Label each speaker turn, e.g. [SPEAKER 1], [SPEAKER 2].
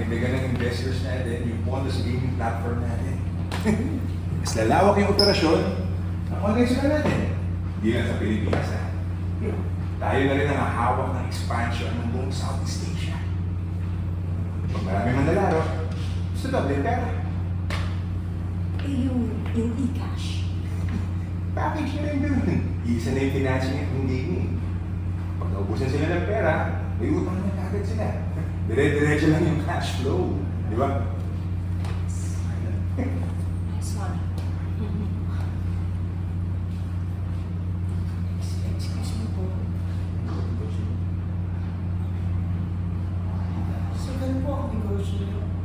[SPEAKER 1] Dinagdagan ng investors natin, yung Pondo sa gaming platform natin. Mas lalawak yung operasyon, na-online sila natin. Hindi lang sa Pilipinas ha. Tayo na rin ang hawak ng expansion ng buong Southeast Asia. Pag marami manlalaro, gusto doble pera.
[SPEAKER 2] Eh, yung e-cash.
[SPEAKER 1] Package na rin doon. Isa na yung financing at yung gaming. Pag naubusan sila ng pera, may utang na kagad sila. Dire-diretso lang yung cash flow. Di ba?
[SPEAKER 2] Nice one. Excuse me po. So, ganun po ang negosyo niyo.